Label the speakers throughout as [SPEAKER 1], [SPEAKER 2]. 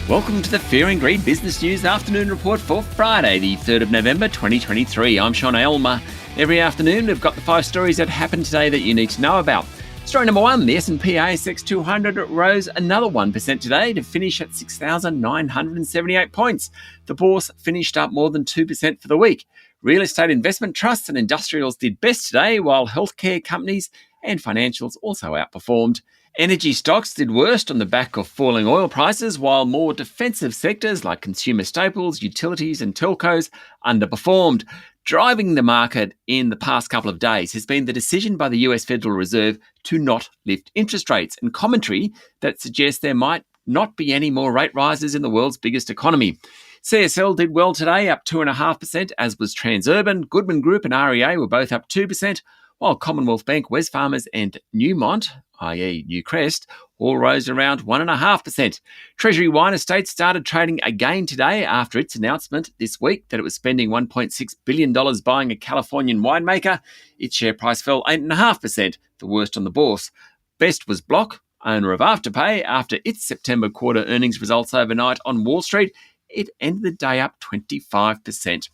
[SPEAKER 1] Welcome to the Fear and Greed Business News Afternoon Report for Friday, the 3rd of November 2023. I'm Sean Aylmer. Every afternoon, we've got the 5 stories that happened today that you need to know about. Story number 1, the S&P ASX 200 rose another 1% today to finish at 6,978 points. The bourse finished up more than 2% for the week. Real estate investment trusts and industrials did best today, while healthcare companies and financials also outperformed. Energy stocks did worst on the back of falling oil prices, while more defensive sectors like consumer staples, utilities and telcos underperformed. Driving the market in the past couple of days has been the decision by the US Federal Reserve to not lift interest rates and commentary that suggests there might not be any more rate rises in the world's biggest economy. CSL did well today, up 2.5%, as was Transurban. Goodman Group and REA were both up 2%, while Commonwealth Bank, Wesfarmers and Newmont, i.e. Newcrest, all rose around 1.5%. Treasury Wine Estates started trading again today after its announcement this week that it was spending $1.6 billion buying a Californian winemaker. Its share price fell 8.5%, the worst on the bourse. Best was Block, owner of Afterpay, after its September quarter earnings results overnight on Wall Street. It ended the day up 25%.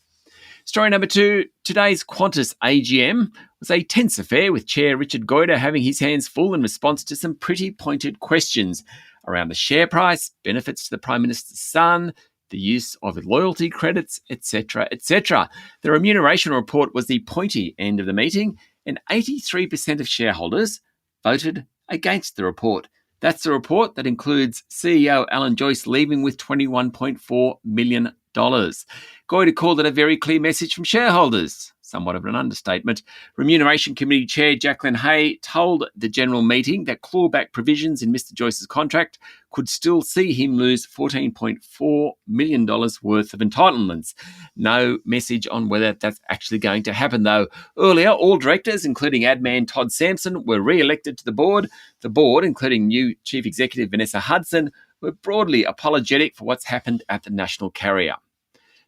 [SPEAKER 1] Story number 2, today's Qantas AGM was a tense affair, with Chair Richard Goyder having his hands full in response to some pretty pointed questions around the share price, benefits to the Prime Minister's son, the use of loyalty credits, etc., etc. The remuneration report was the pointy end of the meeting, and 83% of shareholders voted against the report. That's the report that includes CEO Alan Joyce leaving with $21.4 million. Goyder called it a very clear message from shareholders. Somewhat of an understatement. Remuneration Committee Chair Jacqueline Hay told the general meeting that clawback provisions in Mr Joyce's contract could still see him lose $14.4 million worth of entitlements. No message on whether that's actually going to happen, though. Earlier, all directors, including admin Todd Sampson, were re-elected to the board. The board, including new Chief Executive Vanessa Hudson, were broadly apologetic for what's happened at the national carrier.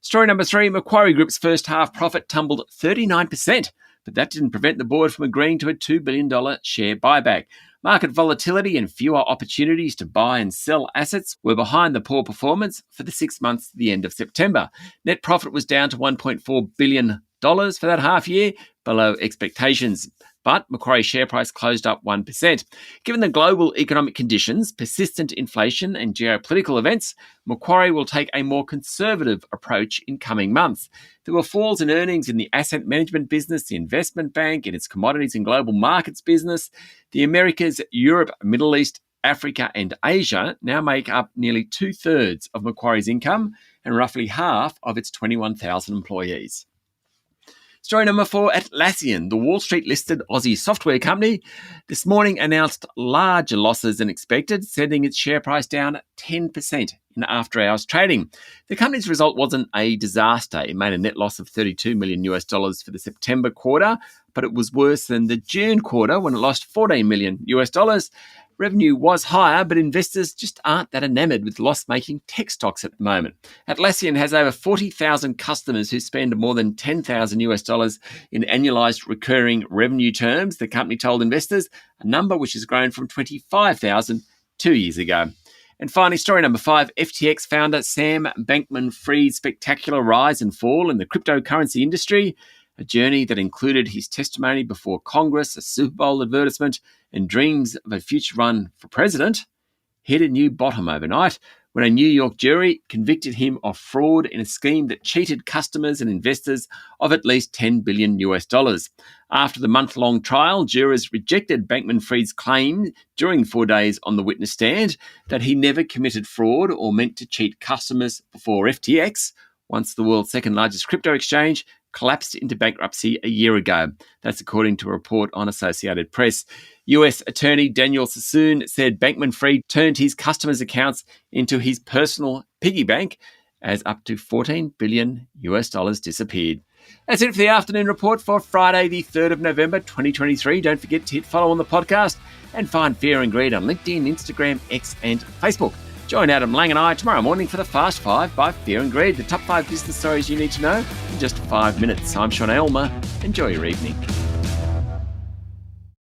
[SPEAKER 1] Story number 3, Macquarie Group's first half profit tumbled 39%, but that didn't prevent the board from agreeing to a $2 billion share buyback. Market volatility and fewer opportunities to buy and sell assets were behind the poor performance for the 6 months to the end of September. Net profit was down to $1.4 billion for that half year, below expectations. But Macquarie's share price closed up 1%. Given the global economic conditions, persistent inflation and geopolitical events, Macquarie will take a more conservative approach in coming months. There were falls in earnings in the asset management business, the investment bank, in its commodities and global markets business. The Americas, Europe, Middle East, Africa and Asia now make up nearly 2/3 of Macquarie's income and roughly half of its 21,000 employees. Story number 4, Atlassian, the Wall Street-listed Aussie software company, this morning announced larger losses than expected, sending its share price down 10% in after-hours trading. The company's result wasn't a disaster. It made a net loss of $32 million for the September quarter, but it was worse than the June quarter when it lost $14 million. Revenue was higher, but investors just aren't that enamored with loss-making tech stocks at the moment. Atlassian has over 40,000 customers who spend more than $10,000 in annualized recurring revenue terms, the company told investors, a number which has grown from 25,000 2 years ago. And finally, story number 5, FTX founder Sam Bankman-Fried's spectacular rise and fall in the cryptocurrency industry, a journey that included his testimony before Congress, a Super Bowl advertisement, and dreams of a future run for president, hit a new bottom overnight when a New York jury convicted him of fraud in a scheme that cheated customers and investors of at least $10 billion. After the month-long trial, jurors rejected Bankman-Fried's claim during 4 days on the witness stand that he never committed fraud or meant to cheat customers before FTX, once the world's second largest crypto exchange, collapsed into bankruptcy a year ago. That's according to a report on Associated Press. US Attorney Daniel Sassoon said Bankman-Fried turned his customers' accounts into his personal piggy bank as up to $14 billion disappeared. That's it for the afternoon report for Friday, the 3rd of November, 2023. Don't forget to hit follow on the podcast and find Fear and Greed on LinkedIn, Instagram, X and Facebook. Join Adam Lang and I tomorrow morning for the Fast 5 by Fear and Greed, the top 5 business stories you need to know in just 5 minutes. I'm Sean Aylmer. Enjoy your evening.